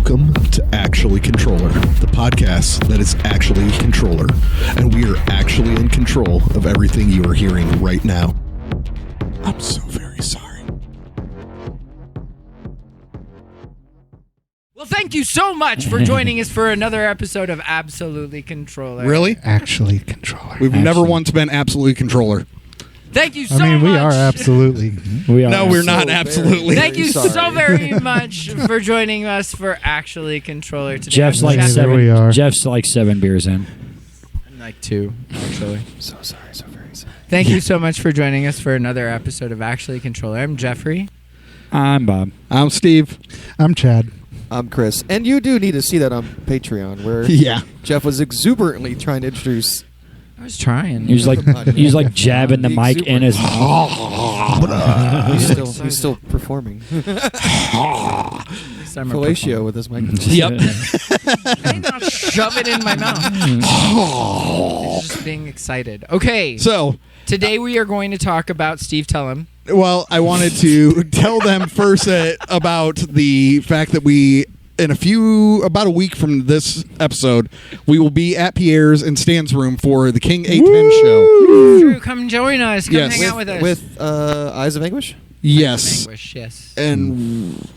Welcome to Actually Controller, the podcast that is actually Controller, and we are actually in control of everything you are hearing right now. I'm so very sorry. Well, thank you so much for joining us for another episode of Absolutely Controller. Really? Actually Controller. We've never once been absolutely Controller. Thank you so much. I mean, we are absolutely. No, we're not absolutely. Thank you so very much for joining us for Actually Controller today. Jeff's like Jeff's like 7 beers in. I'm like 2, actually. So sorry, so very sorry. Thank you so much for joining us for another episode of Actually Controller. I'm Jeffrey. I'm Bob. I'm Steve. I'm Chad. I'm Chris. And you do need to see that on Patreon, where Jeff was exuberantly trying to introduce. I was trying. He was like jabbing the mic in his mouth. He's still performing. Fellatio with his mic. Yep. I did not shove it in my mouth. Just being excited. Okay. So today we are going to talk about Steve. Tell him. Well, I wanted to tell them first about the fact that about a week from this episode, we will be at Pierre's and Stan's room for the King A10 show. Drew, come join us. Come hang out with us. With Eyes of Anguish? Yes. Eyes of Anguish, yes. And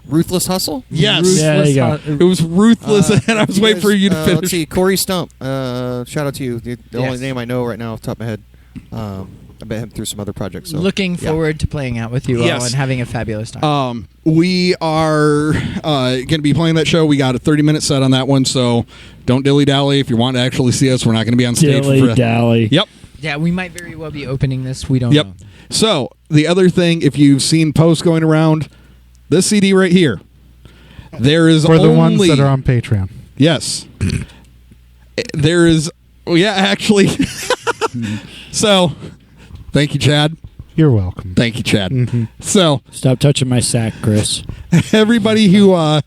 Ruthless Hustle? Yes. There you go. It was ruthless, and I was waiting for you to finish. Let's see, Corey Stump. Shout out to you. The only name I know right now off the top of my head. I met him through some other projects. So. Looking forward to playing out with you all and having a fabulous time. We are going to be playing that show. We got a 30-minute set on that one, so don't dilly-dally. If you want to actually see us, we're not going to be on stage. Dilly-dally. Yep. Yeah, we might very well be opening this. We don't know. So, the other thing, if you've seen posts going around, this CD right here, there is For the ones that are on Patreon. Yes. There is... Well, yeah, actually... So... Thank you, Chad. You're welcome. Thank you, Chad. Mm-hmm. So, stop touching my sack, Chris. Everybody who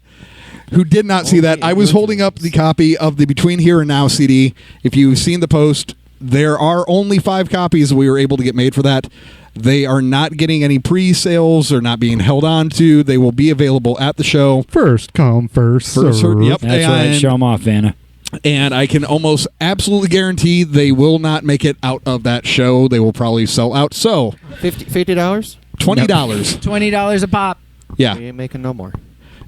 did not see that, I was holding up the copy of the Between Here and Now CD. If you've seen the post, there are only 5 copies we were able to get made for that. They are not getting any pre-sales. They're not being held on to. They will be available at the show. First come, first serve. Yep. That's right. Show them off, Vanna. And I can almost absolutely guarantee they will not make it out of that show. They will probably sell out. So, $50? $20. $20 a pop. Yeah. We ain't making no more.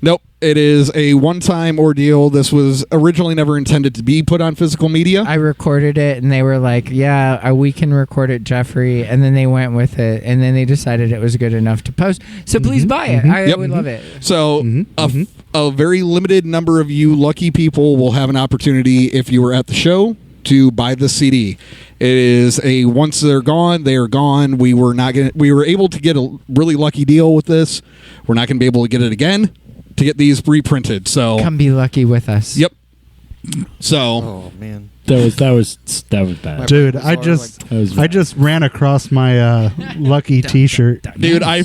Nope. It is a one-time ordeal. This was originally never intended to be put on physical media. I recorded it, and they were like, yeah, we can record it, Jeffrey. And then they went with it, and then they decided it was good enough to post. So please buy it. I would love it. So a very limited number of you lucky people will have an opportunity, if you were at the show, to buy the CD. It is once they're gone, they are gone. We were able to get a really lucky deal with this. We're not going to be able to get it again to get these reprinted. So come be lucky with us. Yep. So oh man, that was bad, dude. I just ran across my lucky T-shirt, dude. I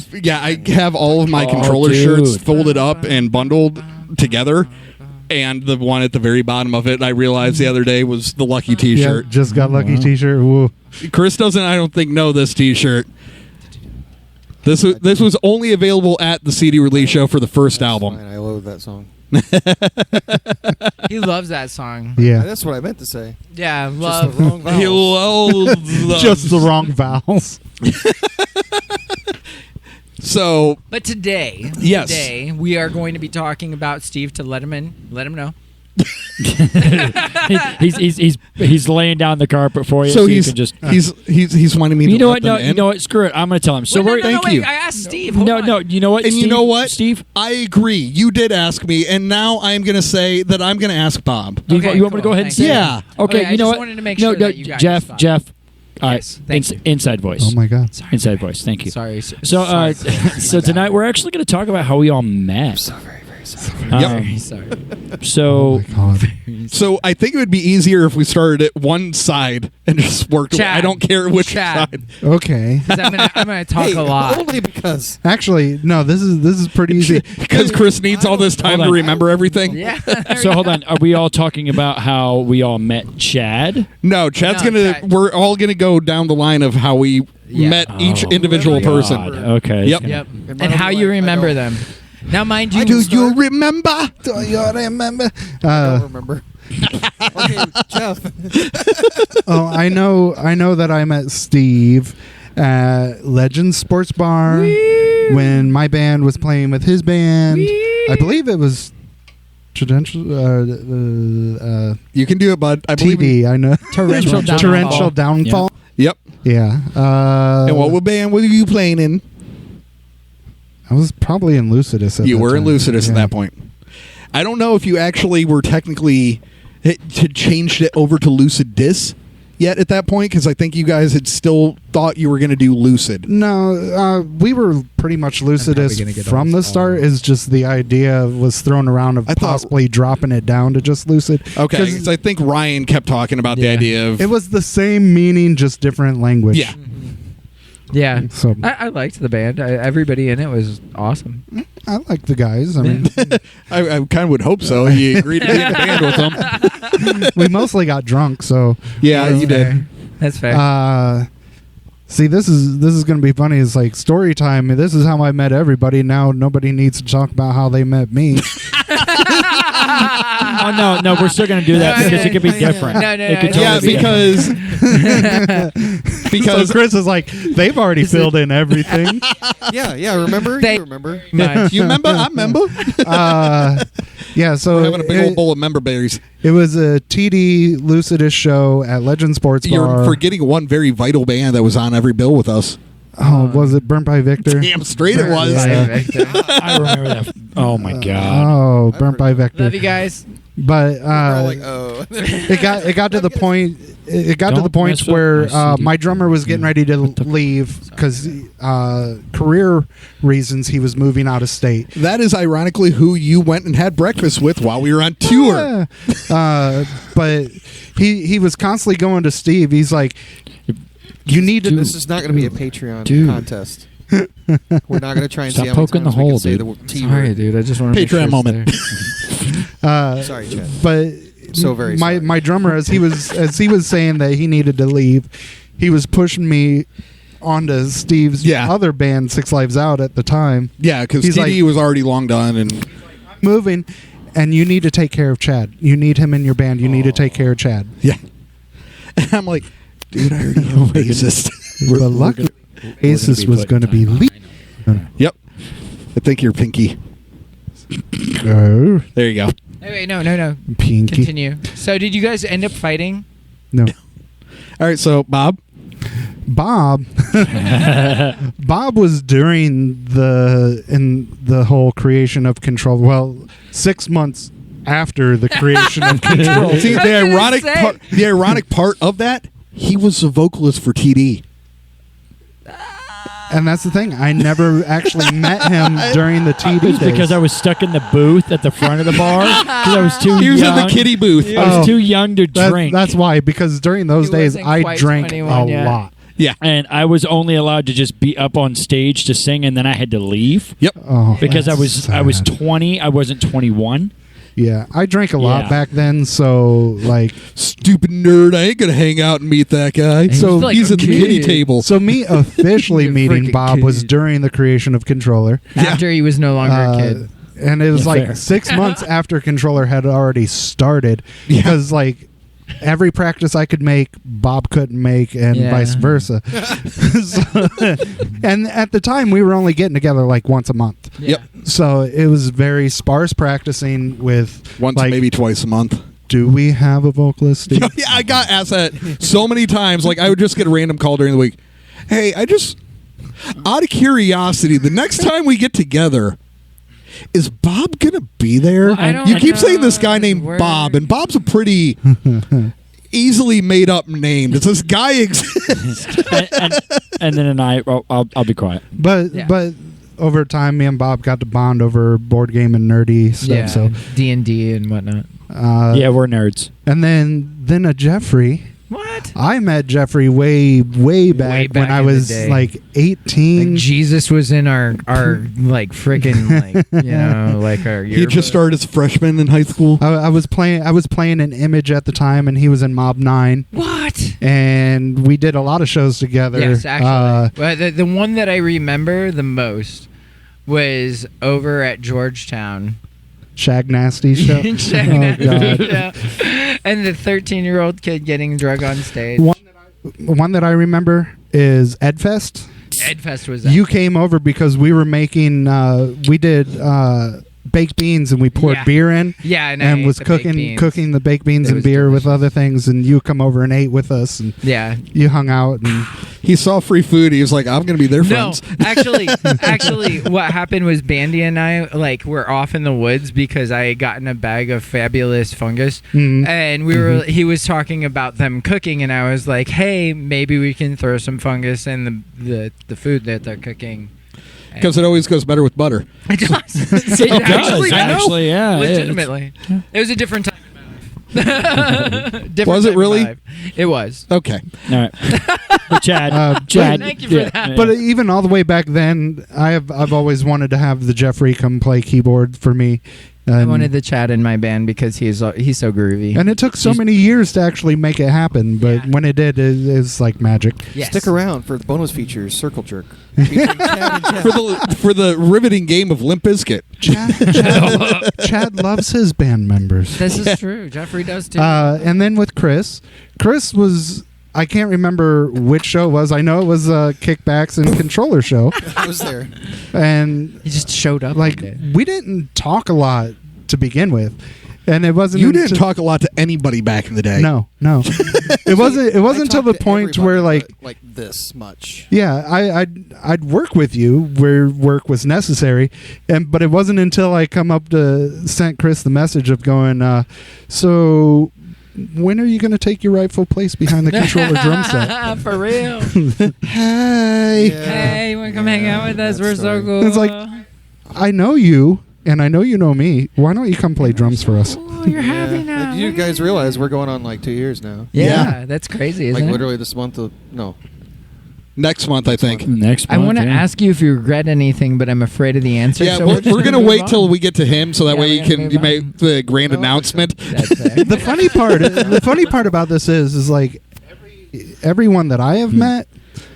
have all of my controller shirts folded up and bundled together, and the one at the very bottom of it, I realized the other day, was the lucky T-shirt. Yep, just got lucky T-shirt. Woo. Chris doesn't, I don't think, know this T-shirt. This was only available at the CD release show for the first album. Fine. I love that song. He loves that song. Yeah, that's what I meant to say. Yeah, love. Just the wrong vowels. He loves just the wrong vowels. So, but today, we are going to be talking about Steve. To let him know. he's laying down the carpet for you. So you can just he's wanting me to. You know let what? them No, in. you know what? Screw it. I'm going to tell him. So thank you. I asked Steve. No. You know what? And Steve, you know what, Steve? I agree. You did ask me, and now I'm going to say that I'm going to ask Bob. Okay, you want me to go ahead and say? Yeah. Okay. You know what? I wanted to make sure that you guys Jeff. All yes, right, inside voice. Oh my God! Sorry. Inside voice. Thank you. Sorry. So tonight we're actually going to talk about how we all met. I'm so very, very sorry. Very sorry. So, so I think it would be easier if we started at one side and just worked. Chad, I don't care which side. Okay. I'm gonna talk a lot. Only because actually, no. This is pretty easy because Chris needs all this time to remember everything. Yeah. So hold on. Are we all talking about how we all met Chad? No, Chad's we're all gonna go down the line of how we met each individual person. Okay. Yep. And how you remember them. Now, mind you, Do you remember? Do you remember? I don't remember. Okay, Jeff. Oh, I know that I met Steve at Legends Sports Bar when my band was playing with his band. I believe it was You can do it, bud. I believe. TD. I know. Torrential Downfall. Yep. Yeah. And what band were you playing in? I was probably in Lucidus. You were in Lucidus at that point. I don't know if you actually were technically changed it over to Lucid Dis yet at that point, because I think you guys had still thought you were going to do Lucid. No, we were pretty much Lucidus from the start. Is just the idea was thrown around of possibly dropping it down to just Lucid. Okay, because I think Ryan kept talking about the idea of it was the same meaning, just different language. Yeah. Yeah, so I liked the band. Everybody in it was awesome. I like the guys. I mean, I kind of would hope so. He agreed to be in the band with them. We mostly got drunk, so yeah, you did. That's fair. See, this is going to be funny. It's like story time. This is how I met everybody. Now nobody needs to talk about how they met me. Oh no, we're still going to do that because it could be different. No, It could Yeah, totally be because so Chris is like, they've already filled in everything. Yeah, remember? You remember? you remember? I remember. Yeah, so We're having a big old bowl of member berries. it was a TD Lucidus show at Legend Sports Bar. You're forgetting one very vital band that was on every bill with us. Oh, was it Burnt by Victor? Damn straight it was. I remember that. Oh my god. Oh, Burnt by Victor. Love you guys. But We're all like, oh. it got to the point. It got to Don't the point mess up where my CD. my drummer was getting ready to leave because career reasons. He was moving out of state. That is ironically who you went and had breakfast with while we were on tour. But he was constantly going to Steve. He's like, you need to. This is not going to be a Patreon contest. We're not going to try and Stop see how many poking the times we can hole, say dude. the T Sorry, word. dude. I just want to Patreon moment. Sorry, Chad. But So very sorry. my drummer, as he was saying that he needed to leave, he was pushing me onto Steve's other band, Six Lives Out, at the time. Yeah, because He's TD was already long done and moving, and you need to take care of Chad. You need him in your band. You need to take care of Chad. yeah. And I'm like, dude, I already have a bassist. But luckily, bassist was going to be lead. Yep. I think you're Pinky. Oh, There you go. Hey, wait, no. Pinky. Continue. So, did you guys end up fighting? No. All right, so Bob. Bob was during the whole creation of Control. Well, 6 months after the creation of Control. See, the ironic part of that, he was the vocalist for TD. And that's the thing. I never actually met him during the TD It's days. because I was stuck in the booth at the front of the bar because I was too young. He was in the kiddie booth. I was Oh. too young to drink. That's why. Because during those He days, wasn't I quite drank 21 a yet. lot. Yeah. And I was only allowed to just be up on stage to sing, and then I had to leave Yep. Oh, because I that's was sad. 20. I wasn't 21. Yeah, I drank a lot Yeah. back then. So like, Stupid nerd. I ain't going to hang out and meet that guy. So was like he's a at the kid. kiddie table. so me officially You meeting freaking Bob was kid. during the creation of Controller. After he was no longer a kid. And it was Yeah, like fair. 6 months after Controller had already started. Yeah. Because like every practice I could make, Bob couldn't make, and Yeah. vice versa. And at the time, we were only getting together like once a month. Yep. So it was very sparse practicing with Once, like, maybe twice a month. do we have a vocalist? Steve? Yeah, I got asked that so many times. Like, I would just get a random call during the week. Hey, out of curiosity, the next time we get together, is Bob going to be there? Well, I don't You keep know saying this guy named where- Bob, and Bob's a pretty easily made up name. Does this guy exist? and then I'll be quiet. But over time, me and Bob got to bond over board game and nerdy stuff. Yeah, So D&D and whatnot. Yeah, we're nerds. and then a Jeffrey. What? I met Jeffrey way back when back I in the was day. like 18. Like Jesus was in our like freaking like like our He just started as a freshman in high school. I was playing an Image at the time, and he was in Mob 9, What? and we did a lot of shows together. Yes, actually. But the one that I remember the most was over at Georgetown. Shag Nasty show. Shag Oh, Nasty God. show. And the 13-year-old kid getting drug on stage. One that I remember is Edfest. Edfest was You came over because we were making. We did baked beans and we poured Yeah. beer in. Yeah, and And was cooking the baked beans It and was beer with delicious. other things, and you come over and ate with us, and Yeah. you hung out. And He saw free food. He was like, I'm going to be their No, friends. actually, what happened was Bandy and I were off in the woods because I had gotten a bag of fabulous fungus, and he was talking about them cooking, and I was like, hey, maybe we can throw some fungus in the food that they're cooking. Because it always goes better with butter. It does. Actually, yeah. Legitimately. It was a different time in my life. Different Was it time in really? my life. It was. Okay. All right. But Chad, Thank you for that. but even all the way back then, I've always wanted to have the Jeffrey come play keyboard for me. I wanted the Chad in my band because he's so groovy. And it took so many years to actually make it happen, but Yeah. when it did, it's like magic. Yes. Stick around for the bonus features, Circle Jerk. Featuring Chad and Jeff. For the riveting game of Limp Bizkit. Chad loves his band members. This is true. Jeffrey does too. And then with Chris was, I can't remember which show it was. I know it was a Kickbacks and Controller show. I was there. And he just showed up. like, one day. we didn't talk a lot to begin with. And it wasn't You didn't talk a lot to anybody back in the day. No. It wasn't I until the talked to point where everybody, like but, like this much. yeah, I'd work with you where work was necessary, but it wasn't until I come up to sent Chris the message of going, so when are you going to take your rightful place behind the controller drum set? For real. Hey, Yeah. Hey, you want to come hang out with us? That We're story. so cool. It's like, I know you, and I know you know me. Why don't you come play drums for us? Oh, you're happy now. You guys realize we're going on like 2 years now. Yeah, that's crazy, isn't Like it? literally this month. No. Next month, I think. Next I month, want to yeah. ask you if you regret anything, but I'm afraid of the answer. Yeah, so we're just going to move wait on. till we get to him, so that Yeah, way we're you gonna can move you on. make the grand announcement. That's fair. The funny part about this is like everyone that I have met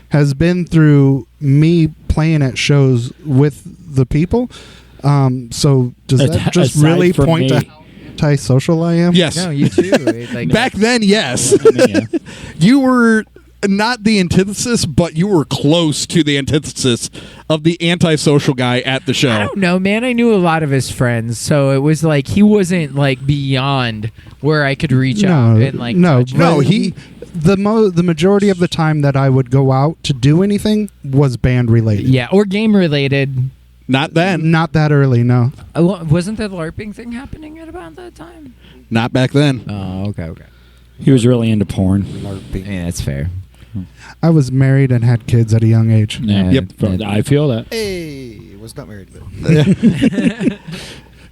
has been through me playing at shows with the people. So does that just Aside really from point me. to how antisocial I am? Yes. No, you too. Like, Back then, yes. Yeah. You were not the antithesis, but you were close to the antithesis of the antisocial guy at the I show. don't know, man. I knew a lot of his friends, so it was like he wasn't like beyond where I could reach out and like touch No, him. he- the majority of the time that I would go out to do anything was band related. Yeah, or game related. Not then. Not that early, no. Wasn't the LARPing thing happening at about that time? Not back then. Oh, okay. He was really into porn. Yeah, that's fair. I was married and had kids at a young age. Yeah. Yep. I feel that. Hey, was not married.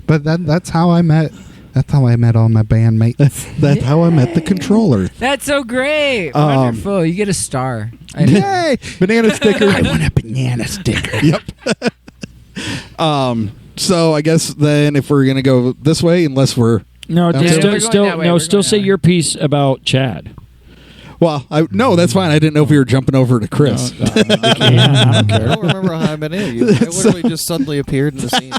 But But that's how I met. That's how I met all my bandmates. That's how I met the controller. That's so great. Um, Wonderful. You get a star. I know. Yay! Banana sticker. I want a banana sticker. Yep. So I guess then if we're gonna go this way, unless we're No, Okay. Yeah, we're going still, that way, no, we're still going say that your way. piece about Chad. no, that's fine. I didn't know if we were jumping over to Chris. No, I don't I care. don't remember how I met any of you. I literally just suddenly appeared in the scene.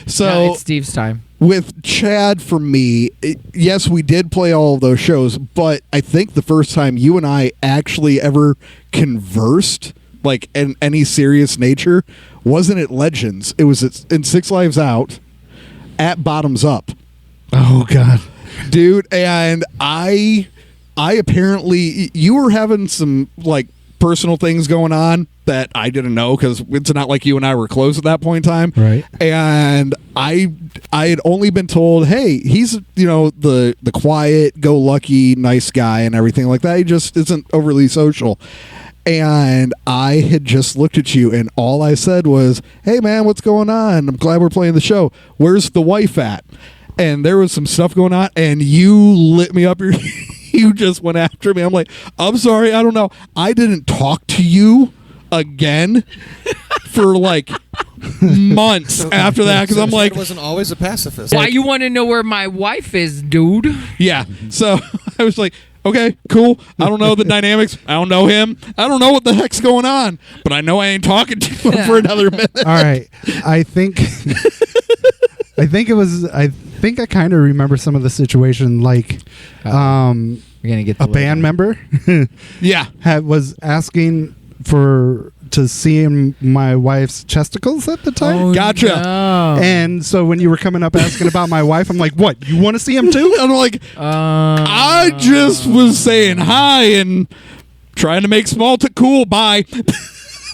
So No, it's Steve's time. with Chad, for me, yes, we did play all of those shows, but I think the first time you and I actually ever conversed, like in any serious nature, wasn't at Legends. It was in Six Lives Out at Bottoms Up. Oh God. Dude, and I apparently, you were having some like personal things going on that I didn't know, because it's not like you and I were close at that point in time, Right. and I had only been told, hey, he's the quiet, go lucky, nice guy and everything like that. He just isn't overly social. And I had just looked at you, and all I said was, hey man, what's going on? I'm glad we're playing the show. Where's the wife at? And there was some stuff going on, and you lit me up. You just went after me. I'm like, I'm sorry, I don't know. I didn't talk to you again for like months after that, because I'm like, I wasn't always a pacifist. Why you want to know where my wife is, dude? yeah. So I was like, Okay, cool. I don't know the dynamics. I don't know him. I don't know what the heck's going on. But I know I ain't talking to him for another minute. All right. I think I kind of remember some of the situation, like We're gonna get the a band member Yeah. was asking to see my wife's testicles at the time. Oh, Gotcha. no. And so when you were coming up asking about my wife, I'm like, what? You want to see him too? I'm like, I just was saying hi and trying to make small talk. Cool, bye.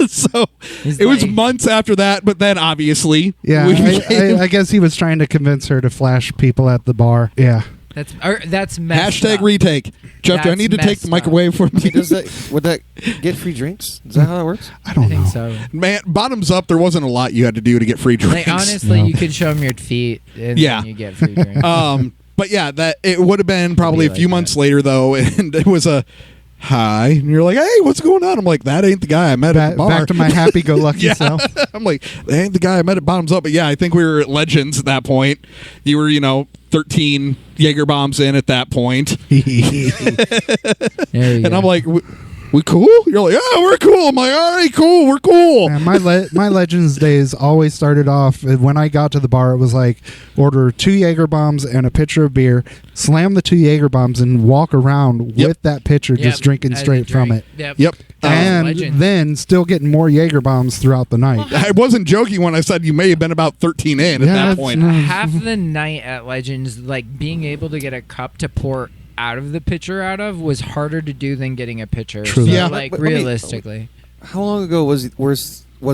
So He's it was like- months after that, but then obviously, Yeah, we became- I guess he was trying to convince her to flash people at the bar. Yeah. That's messed hashtag up. retake. Jeff, do I That's need to take messed the up. microwave for I me? mean, would that get free drinks? Is that how that works? I don't I think know. so. Man, bottoms up, there wasn't a lot you had to do to get free drinks. Like honestly, No. you could show them your feet, and Yeah. then you get free drinks. But yeah, that it would have been probably a like few that. months later though, and it was a hi, and you're like, hey, what's going on? I'm like, that ain't the guy I met at the bar. Back to my happy-go-lucky Yeah. self. I'm like, that ain't the guy I met at Bottoms Up. But yeah, I think we were at Legends at that point. You were, 13 Jaeger bombs in at that point. There you And go. I'm like, we cool? You're like, yeah, we're cool. I'm like, all right, cool. We're cool. Man, my Legends days always started off when I got to the bar. It was like order 2 Jaeger bombs and a pitcher of beer, slam the 2 Jaeger bombs, and walk around Yep. with that pitcher, Yep, just drinking as a straight from drink. it. Yep. And Legend. then still getting more Jaeger bombs throughout the night. I wasn't joking when I said you may have been about 13 in at Yeah, that that's point. nice. half the night at Legends, like being able to get a cup to pour out of the pitcher out of was harder to do than getting a pitcher. True. So, Yeah. like But let me- realistically, How long ago was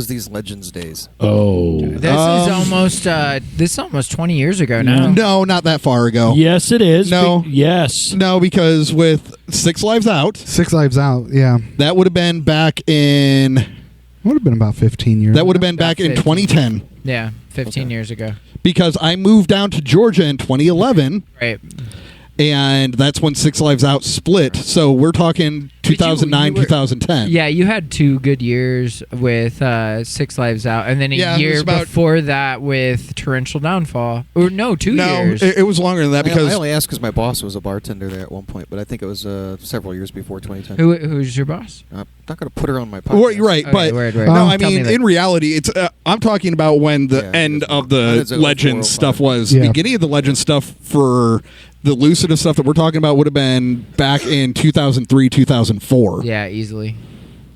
these Legends days? Oh. this is almost 20 years ago now. No, not that far ago. Yes, it is. No. Yes. No, because with 6 Lives Out, 6 Lives Out, yeah. that would have been back in Would have been about 15 years. that would have been About back in 15. 2010 Yeah, 15 Okay. years ago. because I moved down to Georgia in 2011. Right. And that's when 6 Lives Out split. So we're talking 2009, you were- 2010. Yeah, you had 2 good years with 6 Lives Out, and then a Yeah, it year was about- before that with Torrential Downfall. Or no, 2 No, years. it was longer than that I because only asked because my boss was a bartender there at one point, but I think it was several years before 2010. Who's your boss? I'm not going to put her on my Well, podcast. you're right, Okay, but word, word. no, Oh, I tell me mean that. in reality, it's I'm talking about when the Yeah, end it is. of It the is a Legends 04, stuff was. Yeah. Beginning of the Legends stuff for the Lucida stuff that we're talking about would have been back in 2003, 2004. Yeah, easily.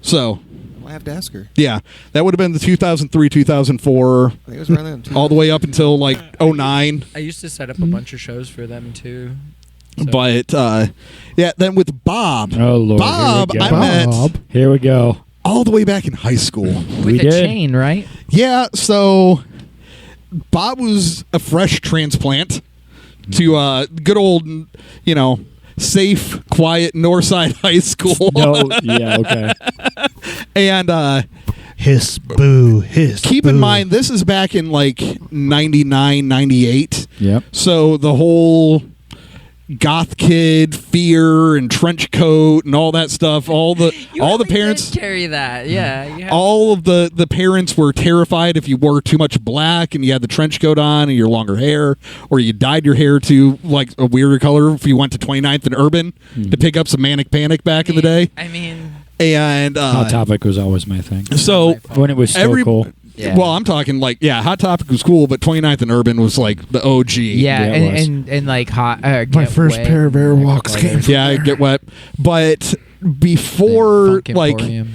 So I have to ask her. yeah, that would have been the 2003, 2004, I think it was around then. Too. all the way up until like 09. I used to set up a bunch of shows for them too. So- But yeah, then with Bob. Oh, Lord. Bob, Here we I go. met Bob. Here we go. all the way back in high school. with We a did. chain, right? Yeah, so Bob was a fresh transplant to good old, safe, quiet Northside High School. No. Yeah. Okay. And Hiss, boo, hiss. keep in boo. mind, this is back in like 99, 98. Yep. So the whole goth kid fear and trench coat and all that stuff, all the parents carry that. Yeah. You have all of the parents were terrified if you wore too much black and you had the trench coat on and your longer hair, or you dyed your hair to like a weirder color if you went to 29th and Urban to pick up some Manic Panic back in the day. I mean, And Hot Topic was always my thing. so When it was still cool. Yeah. well, I'm talking like, yeah, Hot Topic was cool, but 29th and Urban was like the OG. yeah, Yeah, it was. and like hot. My Get first Wet, pair of Airwalks like, came from Yeah, Get Wet. But before Funk like Emporium.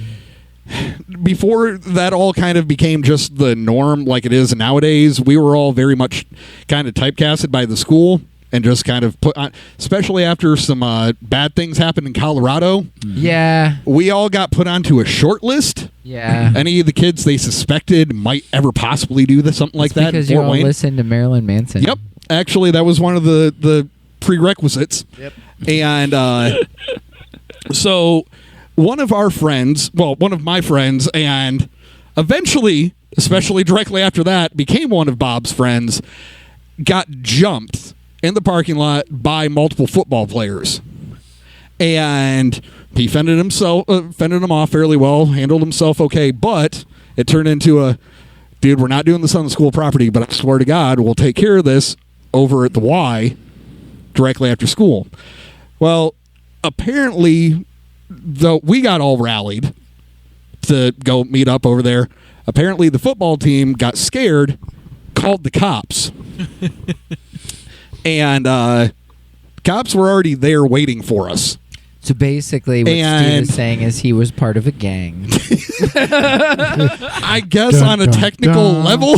before that all kind of became just the norm like it is nowadays, we were all very much kind of typecasted by the school and just kind of put on, especially after some bad things happened in Colorado. Yeah, We all got put onto a short list. yeah. Any of the kids they suspected might ever possibly do this, something like It's that in because you Fort all Wayne. listen to Marilyn Manson. Yep. Actually, that was one of the prerequisites. Yep. And so one of my friends, and eventually, especially directly after that, became one of Bob's friends, got jumped in the parking lot by multiple football players. And he fended him off fairly well, handled himself okay, but it turned into dude, we're not doing this on the school property, but I swear to God, we'll take care of this over at the Y directly after school. Well, apparently, though we got all rallied to go meet up over there. Apparently, the football team got scared, called the cops, and cops were already there waiting for us. So basically, what Steve is saying is he was part of a gang. I guess on a technical level.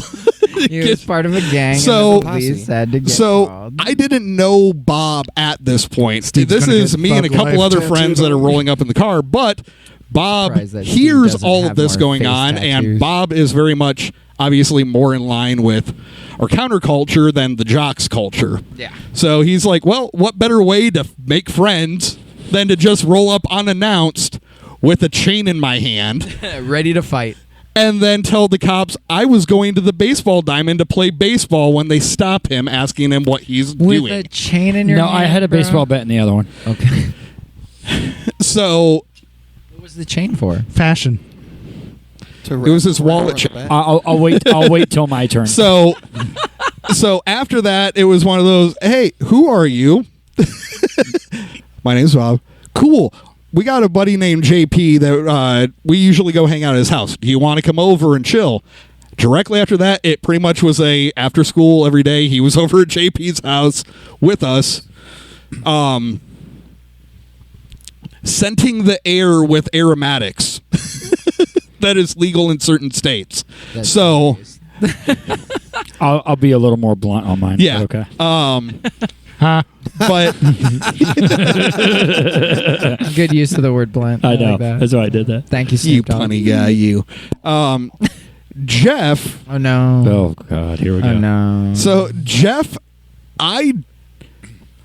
He was part of a gang. So, and the police had to get called. I didn't know Bob at this point. Steve's This gonna is get me and a Thug couple Life other tattooed friends that are on rolling up in the car, but Bob Surprised that Steve hears doesn't all have of this more going face on, and tattoos. Bob is very much, obviously, more in line with our counterculture than the jocks culture. Yeah. So he's like, well, what better way to make friends than to just roll up unannounced with a chain in my hand Ready to fight. and then tell the cops I was going to the baseball diamond to play baseball when they stop him, asking him what he's With doing. a chain in your No, hand, I had a bro? baseball bat in the other one. Okay. So What was the chain for? Fashion. To it was his wallet check. chain. I'll wait. I'll wait till my turn. So after that, it was one of those, hey, who are you? My name's Bob. Cool. We got a buddy named JP that we usually go hang out at his house. Do you want to come over and chill? Directly after that, it pretty much was a after school every day. He was over at JP's house with us, scenting the air with aromatics. That is legal in certain states. That's So, I'll be a little more blunt on mine. yeah. but okay. Huh? But Good use of the word blunt. I know. Like that. That's why I did that. Thank you, you Snoop Dogg. punny guy, you. Jeff. Oh no. Oh God, here we go. Oh no. So Jeff, I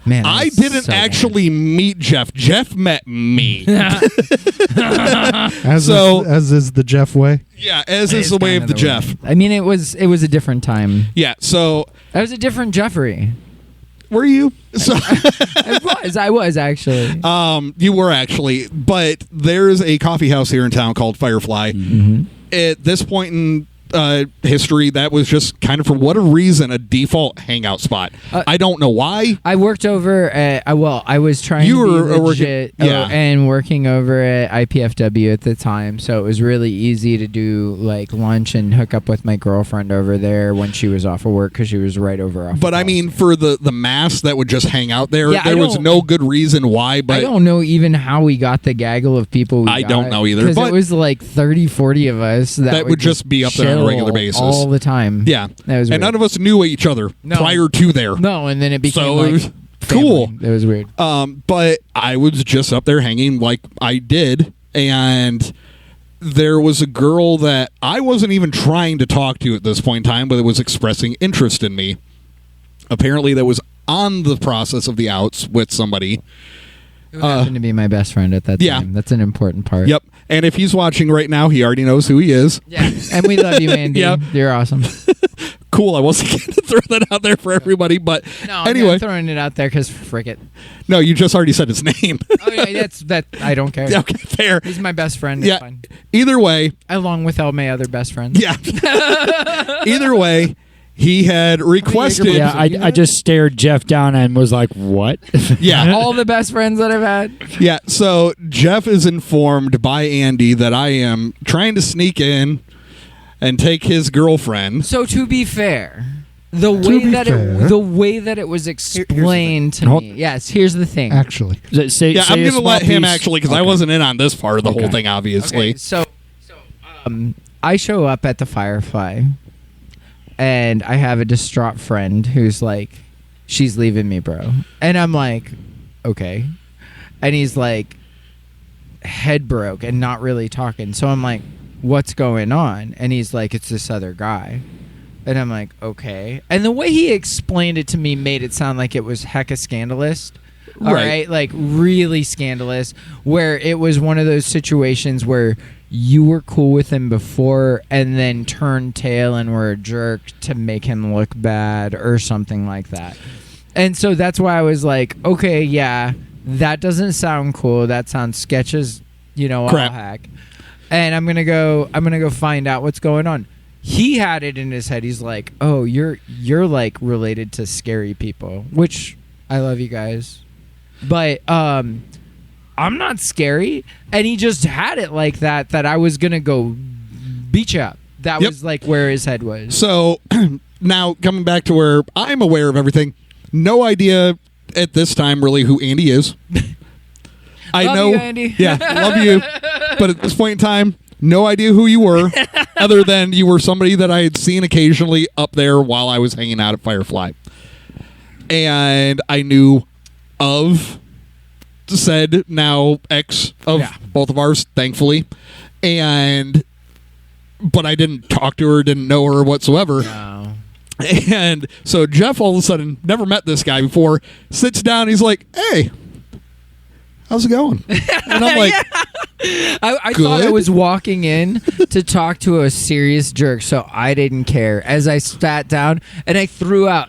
Man, didn't so actually meet Jeff. Jeff met me. As is the Jeff way. Yeah, as It is the way kind of the Jeff. way. I mean, it was a different time. Yeah. So That was a different Jeffrey. were you? So I was actually. you were actually, but there's a coffee house here in town called Firefly. Mm-hmm. At this point in history, that was just kind of for what a reason a default hangout spot. I don't know why. I worked over at I was trying You to be were working- legit yeah. and working over at IPFW at the time, so it was really easy to do like lunch and hook up with my girlfriend over there when she was off of work because she was right over off. But I mean, for the mass that would just hang out there, Yeah, I there was don't- no good reason why. But I don't know even how we got the gaggle of people. I don't know either, because but it was like 30, 40 of us that would just be up there on a chill regular basis. all the time. yeah, That was and weird. none of us knew each other No. prior to there. No, and then it became So like it was family. cool. It was weird. But I was just up there hanging like I did, and there was a girl that I wasn't even trying to talk to at this point in time, but it was expressing interest in me. Apparently, that was on the process of the outs with somebody. Who happened to be my best friend at that yeah. time. That's an important part. Yep. And if he's watching right now, he already knows who he is. Yeah. And we love you, Andy. Yep. You're awesome. Cool. I wasn't going to throw that out there for everybody, but No, anyway. I'm throwing it out there because frick it. No, you just already said his name. Oh yeah, that. I don't care. Okay, fair. He's my best friend. It's Yeah. fine. Either way, Along with all my other best friends. yeah. Either way, he had requested. Yeah, I just stared Jeff down and was like, "What?" Yeah. All the best friends that I've had. Yeah, so Jeff is informed by Andy that I am trying to sneak in and take his girlfriend. So to be fair, the way that it was explained to Hold- me. Yes, here's the thing. Actually, Say, Yeah, say I'm a going to small let him piece. actually, because I Okay. wasn't in on this part of the whole Okay. thing, obviously. Okay, so I show up at the Firefly, and I have a distraught friend who's like, "She's leaving me, bro," and I'm like, "Okay," and he's like, head broke and not really talking. So I'm like, "What's going on?" And he's like, "It's this other guy." And I'm like, okay. And the way he explained it to me made it sound like it was hecka scandalous. All Right. right. Like really scandalous, where it was one of those situations where you were cool with him before and then turned tail and were a jerk to make him look bad or something like that. And so that's why I was like, okay, yeah, that doesn't sound cool. That sounds sketch as, all Crap. heck. And I'm gonna go find out what's going on. He had it in his head. He's like, "Oh, you're like related to scary people," which I love you guys, but I'm not scary. And he just had it like that I was going to go beat you up. That Yep. was like where his head was. So now coming back to where I'm aware of everything, no idea at this time really who Andy is. I Love know, you, Andy. Yeah, love you. But at this point in time, no idea who you were, other than you were somebody that I had seen occasionally up there while I was hanging out at Firefly. And I knew of said now ex of both of ours, thankfully. But I didn't talk to her, didn't know her whatsoever. No. And so Jeff all of a sudden, never met this guy before, sits down, he's like, hey, how's it going? And I'm like, I thought I was walking in to talk to a serious jerk, so I didn't care. As I sat down and I threw out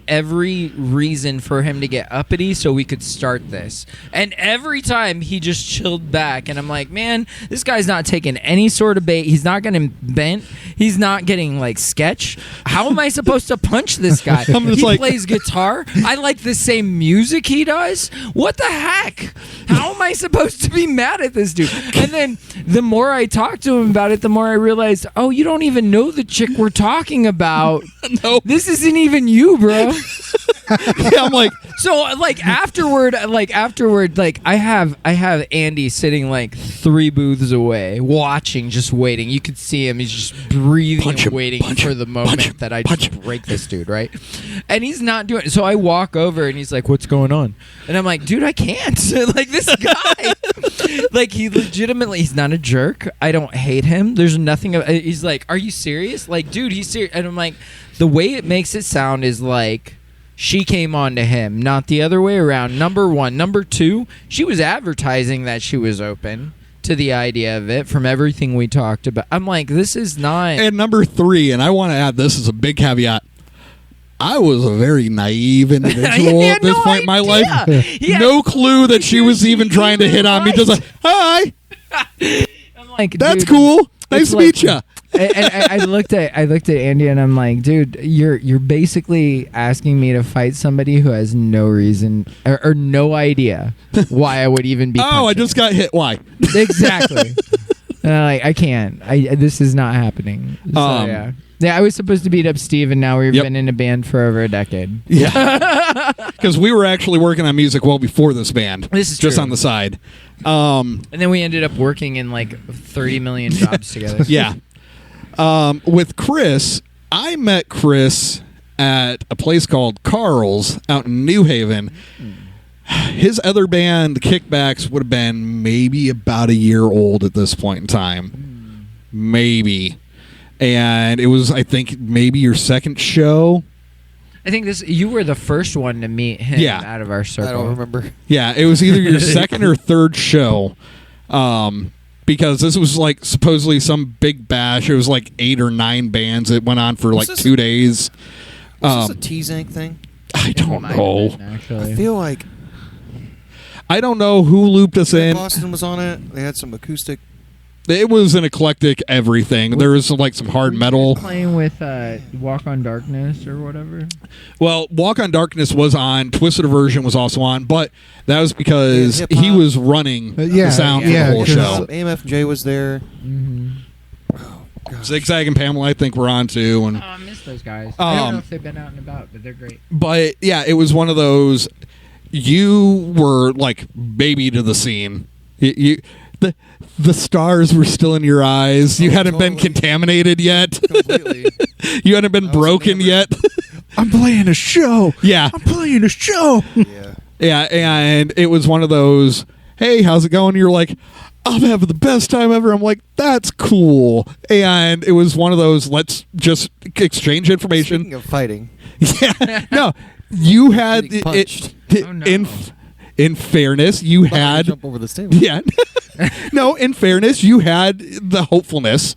every reason for him to get uppity so we could start this. And every time he just chilled back, and I'm like, man, this guy's not taking any sort of bait. He's not getting bent. He's not getting like sketch. How am I supposed to punch this guy? I'm just He like- plays guitar. I like the same music he does. What the heck? How am I supposed to be mad at this dude? And then the more I talked to him about it, the more I realized, oh, you don't even know the chick we're talking about. no. This isn't even you, bro. Yeah, I'm like, So afterward, I have Andy sitting like 3 booths away, watching, just waiting. You could see him; he's just breathing Punch and him, waiting punch for him, the punch moment him, that I punch just him. break this dude, right? And he's not doing it. So I walk over and he's like, "What's going on?" And I'm like, "Dude, I can't." Like this guy, like he's not a jerk. I don't hate him. There's nothing. He's like, "Are you serious?" Like, dude, he's serious. And I'm like, the way it makes it sound is like she came on to him, not the other way around. Number one. Number two, she was advertising that she was open to the idea of it from everything we talked about. I'm like, this is not. and number 3, and I want to add this as a big caveat. I was a very naive individual He at had this no point in my life. idea. He had No clue that she was even trying to hit on me. Just like, hi, I'm like, that's dude, cool. Nice it's to like- meet you. and I looked at Andy and I'm like, dude, you're basically asking me to fight somebody who has no reason or no idea why I would even be. Oh, I punching just him. got hit. Why? Exactly. And I'm like, I can't. This is not happening. So, yeah. Yeah, I was supposed to beat up Steve, and now we've Yep. been in a band for over a decade. Yeah, because we were actually working on music well before this band. This is just true. on the side. And then we ended up working in like 30 million jobs together. Yeah. With Chris, I met Chris at a place called Carl's out in New Haven. His other band, Kickbacks, would have been maybe about a year old at this point in time. Maybe. And it was, I think, maybe your second show. I think you were the first one to meet him Yeah. out of our circle. I don't remember. Yeah, it was either your second or third show. Because this was like supposedly some big bash. It was like 8 or 9 bands. It went on for like 2 days. Is this a T-Zank thing? I don't Might have know. been, actually. I feel like I don't know who looped us in. Boston was on it. They had some acoustic. It was an eclectic everything. There was like some hard metal. Playing with Walk on Darkness or whatever. Well, Walk on Darkness was on. Twisted Version was also on, but that was because Yeah, hip-hop. he was running Yeah, the sound for yeah, the whole 'cause- show. AMF&J was there. Mm-hmm. Zigzag and Pamela, I think, were on too. And Oh, I miss those guys. I don't Um, know if they've been out and about, but they're great. but yeah, it was one of those. You were like baby to the scene. The stars were still in your eyes. You hadn't been totally. contaminated yet. Completely. You hadn't been I was broken enamored. yet. I'm playing a show. Yeah. I'm playing a show. Yeah. Yeah, and it was one of those, hey, how's it going? You're like, I'm having the best time ever. I'm like, that's cool. And it was one of those, let's just exchange information. Speaking of fighting, Yeah. No, you had getting punched. Oh, no. in fairness, you About to had jump over this table. yeah. No, in fairness, you had the hopefulness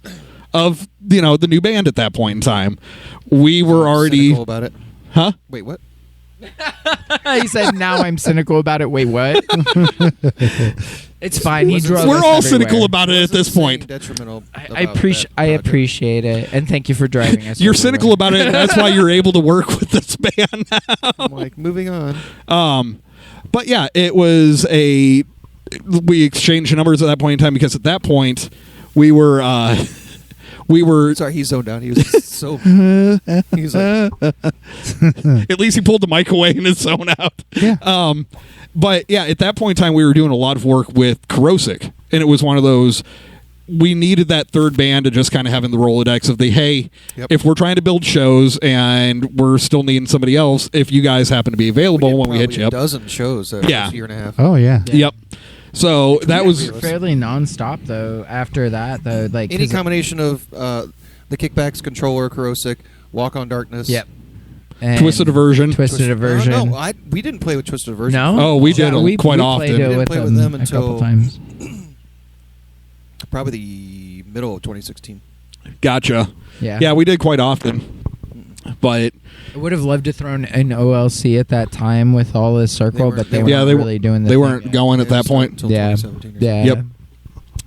of, the new band at that point in time. We were already Cynical about it. huh? Wait, what? He said, now I'm cynical about it. Wait, what? It's fine. He drove We're us all everywhere. cynical about it at Wasn't this saying point. Detrimental. I about appreciate. that I project. appreciate it, and thank you for driving us. You're everywhere. cynical about it, and that's why you're able to work with this band now. I'm like, moving on. But yeah, it was we exchanged numbers at that point in time because at that point we were Sorry, he zoned out. He was so. He was like, at least he pulled the mic away and his zone out. Yeah. But yeah, at that point in time, we were doing a lot of work with Corrosic, and it was one of those. We needed that third band to just kind of have in the Rolodex of hey, if we're trying to build shows and we're still needing somebody else, if you guys happen to be available when we hit you a up. dozen shows. Yeah. Year and a half. Oh yeah. Yep. So that was fairly nonstop though. After that, though, like Any combination of the Kickbacks, Contrøller, Corrosic, Walk on Darkness. Yep. And Twisted Aversion. Twisted Aversion. No, we didn't play with Twisted Aversion. No. Oh, we did we quite played often. it Didn't with play with them a until- couple times. Probably the middle of 2016. Gotcha. Yeah. Yeah, we did quite often. But I would have loved to throw an OLC at that time with all this circle, They but they weren't- weren't yeah, they really doing the they thing weren't yet. going at that point. Until Yeah. 2017 or Yeah. Yep.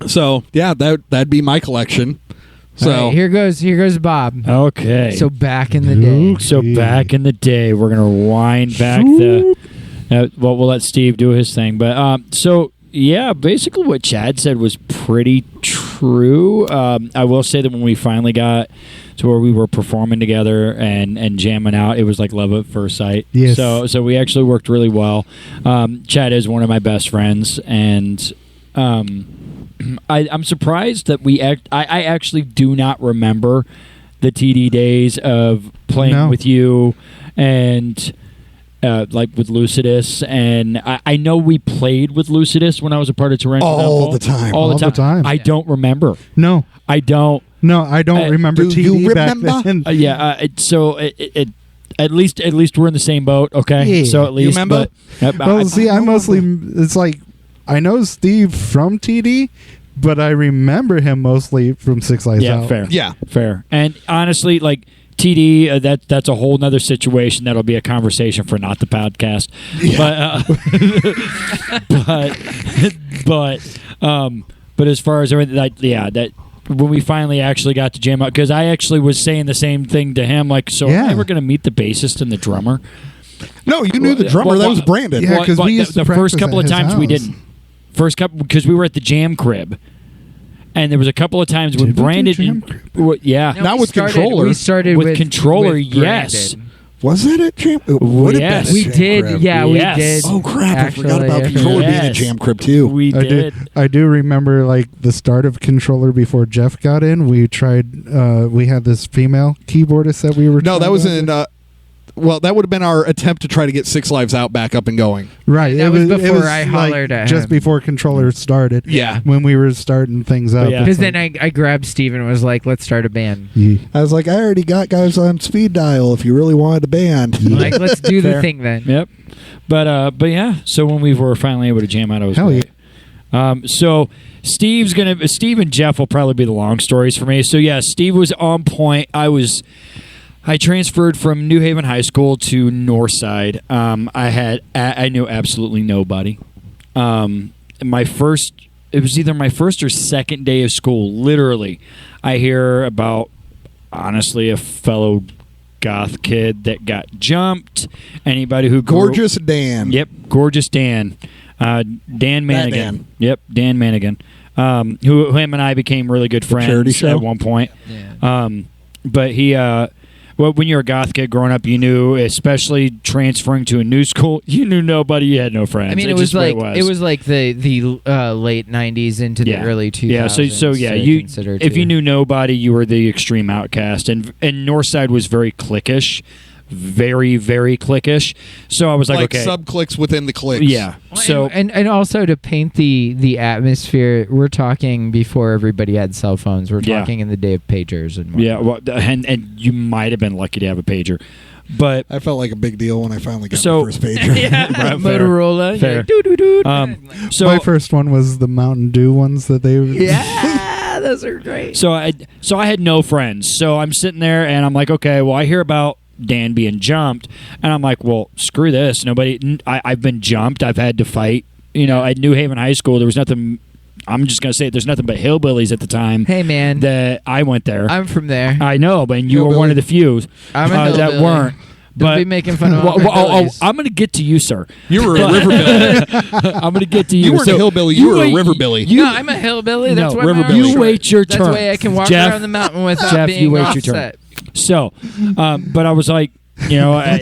So yeah, that'd be my collection. So All right, here goes Bob. Okay. So back in the day. So back in the day, we're gonna wind back the. Well, we'll let Steve do his thing, but so yeah, basically what Chad said was pretty true. I will say that when we finally got to where we were performing together and jamming out, it was like love at first sight. Yes. So we actually worked really well. Chad is one of my best friends, and I'm surprised that I actually do not remember the TD days of playing with you and like with Lucidus, and I know we played with Lucidus when I was a part of Torrential all Downfall. the time. All the time. I don't remember. No, I don't. I don't remember do TD you back remember? then. At least we're in the same boat. Okay, Yeah. so at least remember? Well, see, I mostly it's like I know Steve from TD, but I remember him mostly from Six Lights yeah, Out. fair. Yeah. Fair. And honestly, like TD, that's a whole nother situation. That'll be a conversation for not the podcast. But as far as everything, that when we finally actually got to jam out, because I actually was saying the same thing to him, like, so am I ever going to meet the bassist and the drummer? No, you knew the drummer. That was Brandon. Yeah, 'cause we used to the first practice couple at of his times we house. didn't. First couple, because we were at the jam crib. And there was a couple of times when Did we do Brandon, jam crib? yeah, No, Not we with Contrøller. We started With Contrøller, yes. Brandon. Was that at Jam? It would have Yes. been We at Jam did. Crib. Yeah, Yes. we did. Oh crap! I forgot about Actually, Contrøller being yes. at Jam Crib too. we did. I do remember like the start of Contrøller before Jeff got in. We tried. We had this female keyboardist that we were. No, that trying was to- in. Well, that would have been our attempt to try to get Six Lives Out back up and going. right. That it was it before I hollered at just him. before Contrøller started. Yeah. when we were starting things up. yeah. Because It's then I grabbed Steve and was like, let's start a band. yeah. I was like, I already got guys on speed dial. If you really wanted a band, I'm like, let's do the Fair. thing then. Yep. But yeah, so when we were finally able to jam out, it was Hell great. So Steve and Jeff will probably be the long stories for me. So yeah, Steve was on point. I transferred from New Haven High School to Northside. I knew absolutely nobody. It was either my first or second day of school. Literally, I hear about, honestly, a fellow goth kid that got jumped. Anybody who Gorgeous Dan. Yep, Gorgeous Dan. Dan Manigan. Dan. Yep, Dan Manigan. Who him and I became really good friends charity show? at one point. Yeah. But he, when you're a goth kid growing up, you knew, especially transferring to a new school, you knew nobody, you had no friends. I mean, it was like the late '90s into the early 2000s. Yeah, so yeah, you consider if too. you knew nobody, you were the extreme outcast, and Northside was very cliquish, very very cliquish. So I was like okay, sub clicks within the clicks. yeah. Well, So and also to paint the atmosphere, we're talking before everybody had cell phones. We're Yeah. talking in the day of pagers and yeah, whatnot. well, and you might have been lucky to have a pager, but I felt like a big deal when I finally got So- my first pager. yeah, Fair. Motorola. Fair. Yeah, doo-doo-doo. So My first one was the Mountain Dew ones that they. yeah, those are great. So I had no friends. So I'm sitting there and I'm like, okay, well, I hear about Dan being jumped, and I'm like, well, screw this. I've been jumped. I've had to fight. At New Haven High School, there was nothing. I'm just gonna say it, there's nothing but hillbillies at the time. Hey man, That I went there. I'm from there. I know, but you were one of the few I'm a that hillbilly. weren't. Don't be making fun of hillbillies. I'm going to get to you, sir. You were a riverbilly. I'm going to get to you. You weren't a hillbilly. You were a riverbilly. No, I'm a hillbilly. That's No, why my you arms are wait short. your That's turn. why I can walk Jeff, around the mountain without Jeff, being you wait offset. your turn. So, but I was like, wrong. I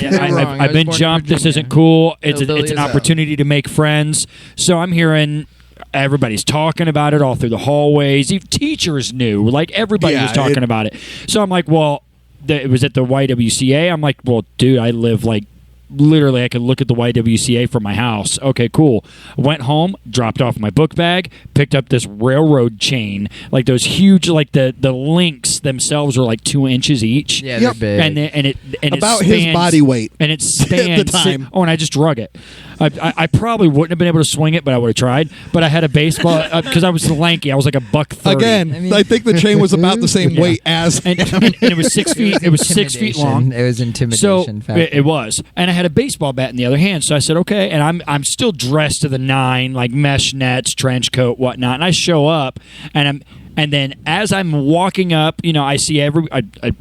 I've been was born in jumped. This Virginia. isn't cool. It's Hillbilly an is out. opportunity to make friends. So I'm hearing everybody's talking about it all through the hallways. Even teachers knew. Like, everybody was talking about it. So I'm like, well, it was at the YWCA. I'm like, well, dude, I live like literally I could look at the YWCA from my house. Okay, cool. Went home, dropped off my book bag, picked up this railroad chain, like those huge, like the links themselves are like 2 inches each. Yeah, they're big. And it About spans, his body weight. and it spans At the time. and I just drug it. I probably wouldn't have been able to swing it, but I would have tried. But I had a baseball because I was lanky. I was like a $130. Again, I think the chain was about the same weight as and it was 6 feet. It was 6 feet long. It was So intimidation. it was, and I had a baseball bat in the other hand. So I said, okay, and I'm still dressed to the nine, like mesh nets, trench coat, whatnot. And I show up, and then as I'm walking up, I see I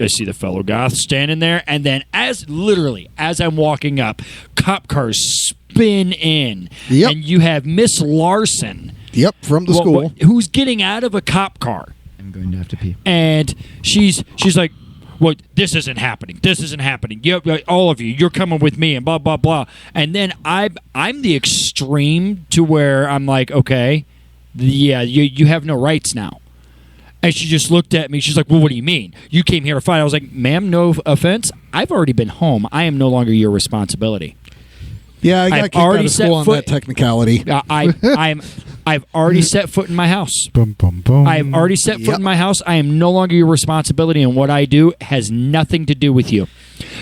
see the fellow goth standing there, and then as I'm walking up, cop cars spin in, and you have Miss Larson. Yep, from the school. Who's getting out of a cop car. I'm going to have to pee. And she's like, well, this isn't happening. This isn't happening. All of you, you're coming with me, and blah, blah, blah. And then I'm the extreme to where I'm like, okay, yeah, you have no rights now. And she just looked at me. She's like, well, what do you mean? You came here to fight. I was like, ma'am, no offense. I've already been home. I am no longer your responsibility. Yeah, I got kicked out of school on that technicality. I've already set foot in my house. Boom, boom, boom. I've already set foot in my house. I am no longer your responsibility, and what I do has nothing to do with you.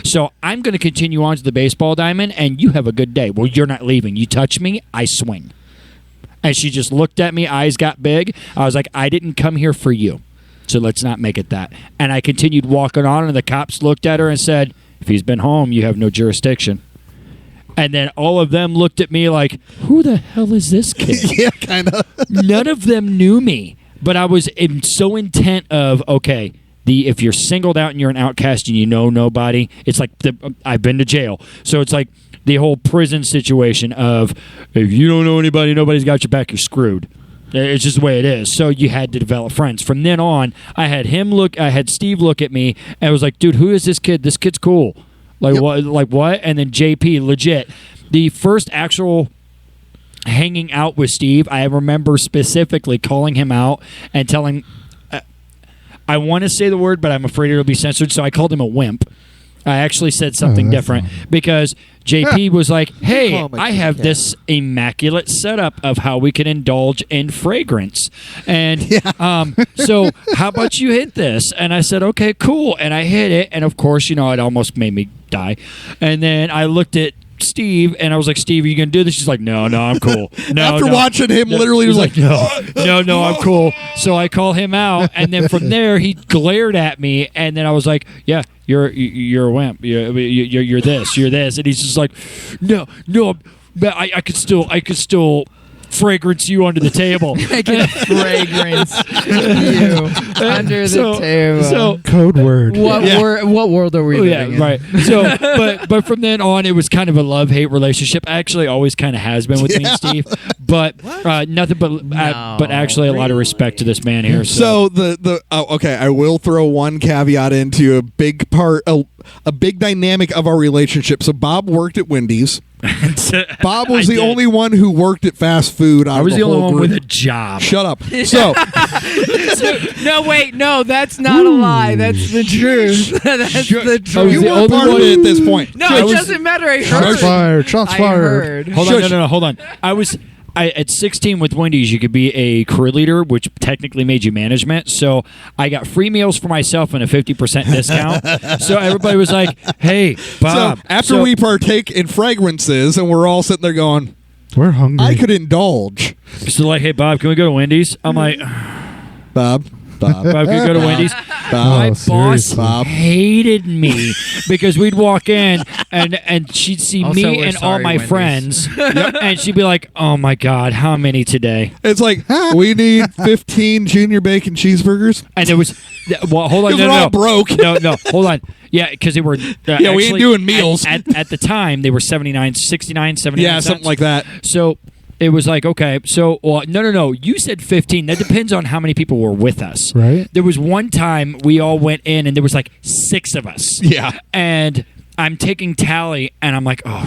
So I'm going to continue on to the baseball diamond, and you have a good day. Well, you're not leaving. You touch me, I swing. And she just looked at me, eyes got big. I was like, I didn't come here for you, so let's not make it that. And I continued walking on, and the cops looked at her and said, if he's been home, you have no jurisdiction. And then all of them looked at me like, who the hell is this kid? Yeah, kind of. None of them knew me, but I was so intent of, okay, if you're singled out and you're an outcast and you know nobody, it's like I've been to jail. So it's like the whole prison situation of if you don't know anybody, nobody's got your back, you're screwed. It's just the way it is. So you had to develop friends. From then on, I had Steve look at me and I was like, dude, who is this kid? This kid's cool. What? Like what? And then JP, legit. The first actual hanging out with Steve, I remember specifically calling him out and telling. I want to say the word, but I'm afraid it'll be censored, so I called him a wimp. I actually said something different because JP was like, hey, I have this immaculate setup of how we can indulge in fragrance. And so how about you hit this? And I said, okay, cool. And I hit it. And, of course, it almost made me die. And then I looked at Steve, and I was like, Steve, are you going to do this? She's like, no, I'm cool. After watching him, literally was like, no, I'm cool. So I call him out, and then from there, he glared at me, and then I was like, yeah, you're a wimp. You're this, and he's just like, no, but I could still fragrance you under the table. I can fragrance you under the table. So code word. What world are we living in? Right. So, but from then on, it was kind of a love-hate relationship. Actually, always kind of has been with me and Steve. But nothing but actually a lot of respect to this man here. So okay, I will throw one caveat into a big part, a big dynamic of our relationship. So Bob worked at Wendy's. Bob was the only one who worked at fast food. I was the only one with a job. Shut up. So, no, that's not a lie. That's the truth. That's the truth. You were part of it at this point. No, it doesn't matter. I heard. Shots fired. Hold on, no, hold on. At 16 with Wendy's, you could be a crew leader, which technically made you management. So I got free meals for myself and a 50% discount. So everybody was like, hey, Bob. So after we partake in fragrances and we're all sitting there going, we're hungry. I could indulge. So like, hey, Bob, can we go to Wendy's? I'm like, Bob, can we go to Wendy's? My boss hated me because we'd walk in and she'd see Also, me we're and all sorry, my Wendy's. friends, and she'd be like, "Oh my God, how many today?" It's like, we need 15 junior bacon cheeseburgers. And there was, well, hold on, Because we're all broke. no, hold on. Yeah, because they were. Yeah, we ain't doing meals. At the time, they were 69 cents. Yeah, something like that. So it was like, okay, so no. You said 15. That depends on how many people were with us. Right. There was one time we all went in, and there was like 6 of us. Yeah. And I'm taking tally, and I'm like, oh,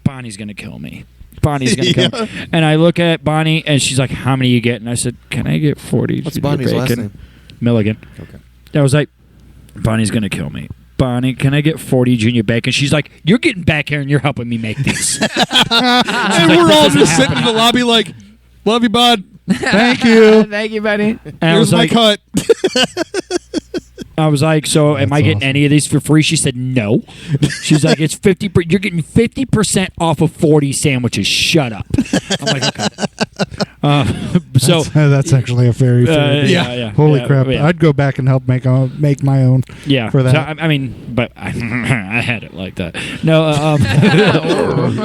Bonnie's gonna kill me. Bonnie's gonna kill me. And I look at Bonnie, and she's like, how many you get? And I said, can I get 40? What's Bonnie's last name? Milligan. Okay. I was like, Bonnie's gonna kill me. Bonnie, can I get 40 junior bacon? She's like, you're getting back here and you're helping me make these. And we're all just sitting in the lobby like, love you, bud. Thank you. Thank you, buddy. And I Here's was my like, cut. I was like, so am That's I getting awesome. any of these for free? She said no. She's like, it's 50. You're getting 50% off of 40 sandwiches. Shut up. I'm like, okay. So That's actually a very fair. yeah. Holy yeah, crap! yeah. I'd go back and help make my own. Yeah, for that. So, I mean, but I had it like that. No,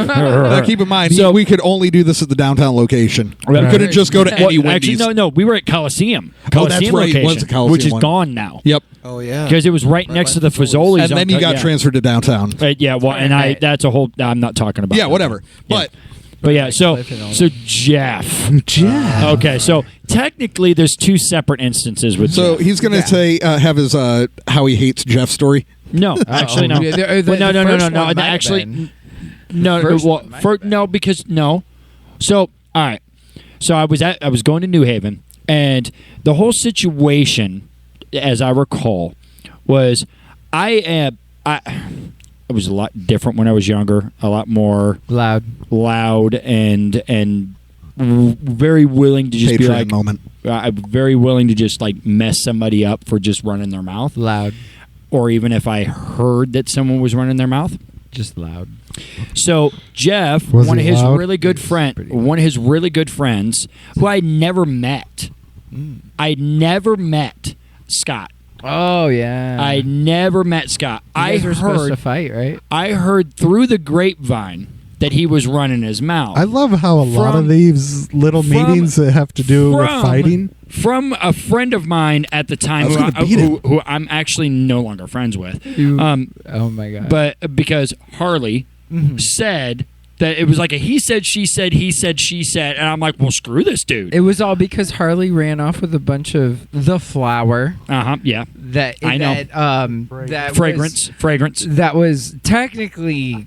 Now, keep in mind, So- we could only do this at the downtown location. Right. We couldn't just go to Well, any Wendy's. actually, no. We were at Coliseum. Oh, that's right. It Location, was the Coliseum which is one. gone now. Yep. Oh yeah. Because it was right next to the Fazoli's. And then you got transferred to downtown. Yeah, well, and Right. that's a whole. I'm not talking about. Yeah, that. whatever. Yeah. But yeah. So Jeff. Okay, so technically, there's 2 separate instances with. so Jeff. he's going to say have his how he hates Jeff story. No, actually, no. Yeah, Well, no. first one might have Actually, been. no. First Well, one might have been. no, because no. So all right. So I was going to New Haven, and the whole situation, as I recall, was it was a lot different when I was younger, a lot more loud and very willing to just Patreon be like moment. I'm very willing to just like mess somebody up for just running their mouth, Loud. or even if I heard that someone was running their mouth. Just loud. So Jeff, Was one of he his loud? really good friends, who I never met. I never met Scott. Oh yeah. I never met Scott. You I guys were supposed to heard. fight, right? I heard through the grapevine that he was running his mouth. I love how a lot of From- these little from- meetings that have to do with from- fighting. From a friend of mine at the time, I was who, gonna beat him. who I'm actually no longer friends with. Oh my god. But because Harley said that it was like a he said, she said, she said, and I'm like, well, screw this dude. it was all because Harley ran off with a bunch of the flower Yeah. that I know. that Fragrance. that was technically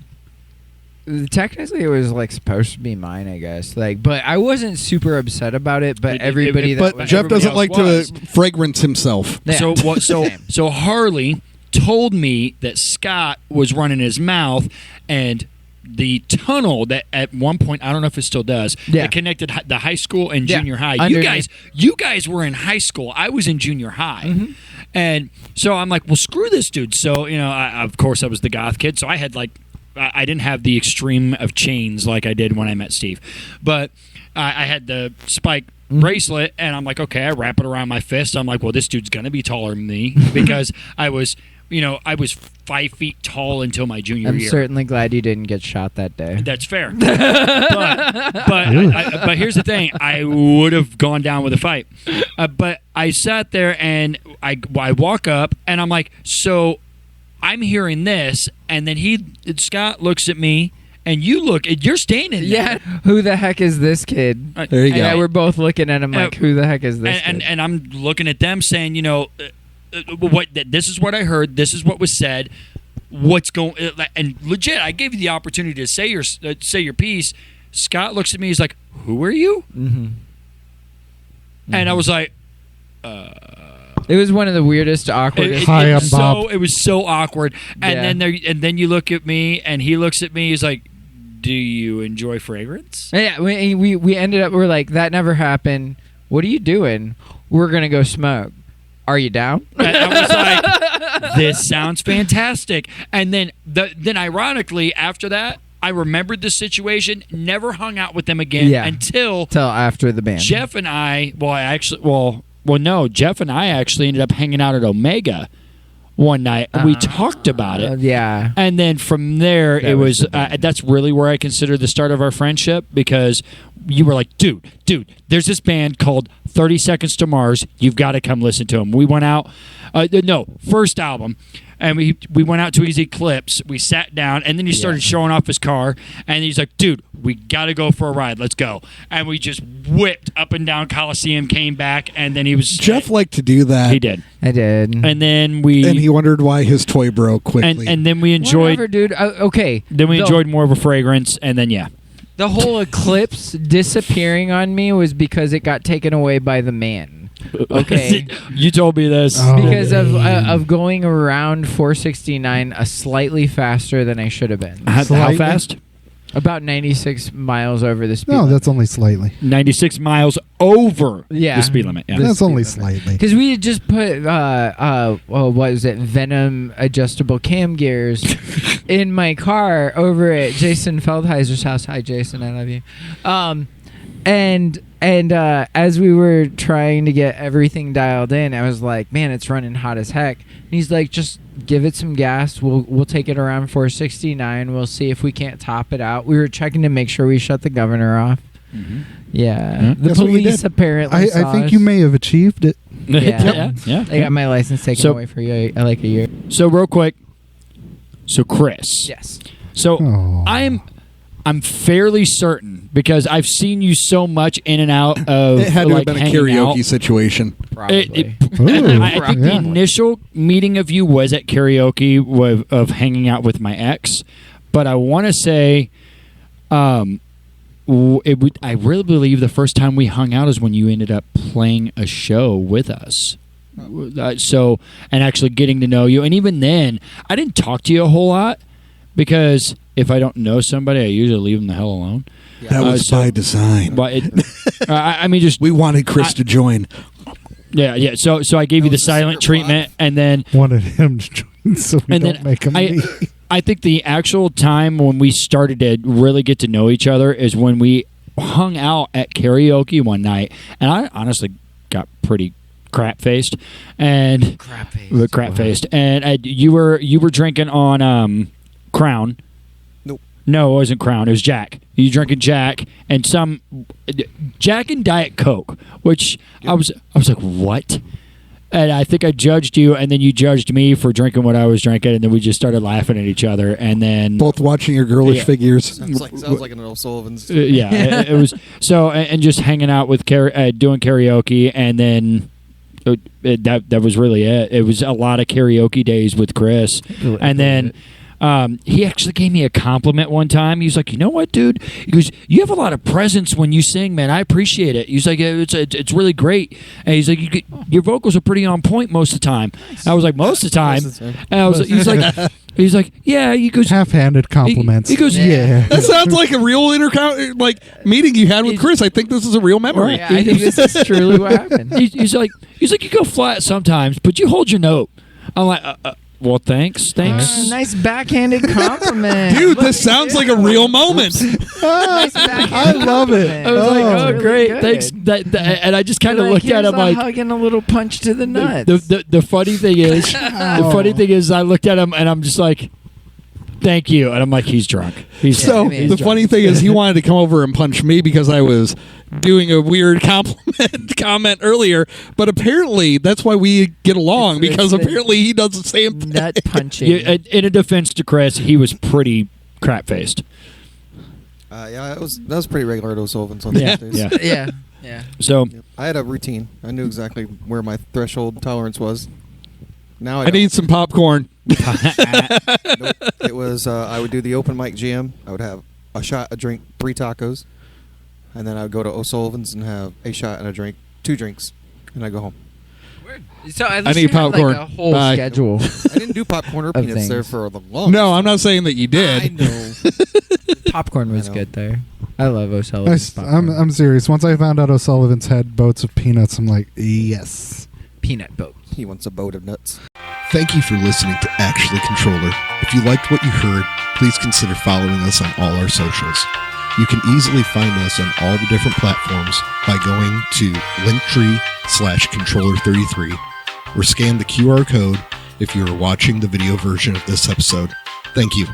it was like supposed to be mine, I guess. Like, but I wasn't super upset about it. But everybody that But was, Jeff doesn't everybody like else to fragrance himself. Yeah. So what? Same. So Harley told me that Scott was running his mouth, and the tunnel that at one point, I don't know if it still does, Yeah. that connected the high school and Yeah. junior high. Underneath. You guys were in high school. I was in junior high. And so I'm like, well, screw this dude. So, of course I was the goth kid. So I had I didn't have the extreme of chains like I did when I met Steve. But I had the spike bracelet, and I'm like, okay, I wrap it around my fist. I'm like, well, this dude's going to be taller than me because I was 5 feet tall until my junior I'm year. certainly glad you didn't get shot that day. That's fair. but here's the thing. I would have gone down with a fight. But I sat there, and I walk up, and I'm like, so I'm hearing this, and then Scott looks at me, and you're standing there. Yeah. Who the heck is this kid? There you Yeah, go. we're both looking at him like, who the heck is this and, kid? and I'm looking at them saying, this is what I heard. This is what was said. What's going? And legit, I gave you the opportunity to say your piece. Scott looks at me. He's like, "Who are you?" And I was like, It was one of the weirdest, awkwardest. Hi, I'm Bob. It was so awkward. And Yeah. then you look at me, and he looks at me. He's like, "Do you enjoy fragrance?" Yeah, we ended up. We're like, that never happened. What are you doing? We're gonna go smoke. Are you down? And I was like, "This sounds fantastic." And then ironically, after that, I remembered the situation. Never hung out with them again Yeah. until Till after the band. Jeff and I. Jeff and I actually ended up hanging out at Omega one night. We talked about it. Yeah. And then from there, That it was was the band. that's really where I consider the start of our friendship, because you were like, dude, there's this band called 30 Seconds to Mars. You've got to come listen to them. We went out, first album, and we went out to Easy Clips. We sat down, and then he started showing off his car, and he's like, dude, we got to go for a ride. Let's go. And we just whipped up and down Coliseum, came back, and then he was... Jeff liked to do that. He did. I did. And then he wondered why his toy broke quickly. And then we enjoyed... Whatever, dude. Okay. Then we enjoyed more of a fragrance, and then, The whole Eclipse disappearing on me was because it got taken away by the man. Okay. You told me this. Because of going around 469 slightly faster than I should have been. How fast? About 96 miles over the speed No, limit. that's only slightly. 96 miles over the speed limit. Yeah. That's only slightly. Because we had just put, what was it, Venom adjustable cam gears in my car over at Jason Feldheiser's house. Hi, Jason, I love you. And as we were trying to get everything dialed in, I was like, man, it's running hot as heck. And he's like, just give it some gas. We'll take it around 469. We'll see if we can't top it out. We were checking to make sure we shut the governor off. Mm-hmm. Yeah. The That's what you police did. apparently I saw think us. you may have achieved it. Yeah. Yeah. I got my license taken away for like a year. So real quick. So Chris. Yes. So Oh. I'm fairly certain because I've seen you so much in and out of it had to like have been a hanging karaoke out. situation. Probably. Ooh. I think the initial meeting of you was at karaoke of hanging out with my ex, but I want to say, I really believe the first time we hung out is when you ended up playing a show with us. And actually getting to know you, and even then, I didn't talk to you a whole lot because if I don't know somebody, I usually leave them the hell alone. That was by design. But I mean, just We wanted Chris to join. yeah. So I gave you the silent treatment, and then Wanted him to join so we And don't then make him leave. I think the actual time when we started to really get to know each other is when we hung out at karaoke one night, and I honestly got pretty crap-faced and crap-faced, and you were drinking on Crown. Nope. No, it wasn't Crown. It was Jack. You drinking Jack and some Jack and Diet Coke, which I was like, what? And I think I judged you, and then you judged me for drinking what I was drinking, and then we just started laughing at each other, and then Both watching your girlish figures. Sounds like an O'Sullivan's. it was so, and just hanging out with doing karaoke, and then that was really it. It was a lot of karaoke days with Chris, and then. He actually gave me a compliment one time. He was like, "You know what, dude?" He goes, "You have a lot of presence when you sing, man. I appreciate it." He's like, "It's really great." And he's like, "Your vocals are pretty on point most of the time." I was like, "Most of the time." And I was, he's like, "Yeah." He goes, Half-handed compliments. He goes, yeah. That sounds like a real meeting you had with Chris. I think this is a real memory. Yeah, I think this is truly what happened. He's like, you go flat sometimes, but you hold your note. I'm like, well, thanks. Nice backhanded compliment. Dude, this sounds like a real moment. I love it. I was like, oh, really great, good. thanks. And I just kind of looked at him like, hug and a little punch to the nuts. the funny thing is, I looked at him and I'm just like, thank you. And I'm like, he's drunk. He's Funny thing is, he wanted to come over and punch me because I was doing a weird comment earlier. But apparently, that's why we get along, because apparently he does the same thing. Nut punching. In a defense to Chris, he was pretty crap-faced. That was pretty regular at O'Sullivan's on those days. Yeah. So I had a routine. I knew exactly where my threshold tolerance was. Now I need some popcorn. Nope. It was I would do the open mic jam. I would have a shot, a drink, 3 tacos, and then I would go to O'Sullivan's and have a shot and a drink, 2 drinks, and I go home. So at least I need you had, popcorn. Like a whole Bye. schedule. I didn't do popcorn or peanuts things. there for the longest. No, I'm not saying that you I did. know. Popcorn was I know. good there. I love O'Sullivan's I'm popcorn. serious. Once I found out O'Sullivan's had boats of peanuts, I'm like, yes. Peanut boat. He wants a boat of nuts. Thank you for listening to Actually Controller. If you liked what you heard, please consider following us on all our socials. You can easily find us on all the different platforms by going to linktree/controller33 or scan the QR code if you are watching the video version of this episode. Thank you.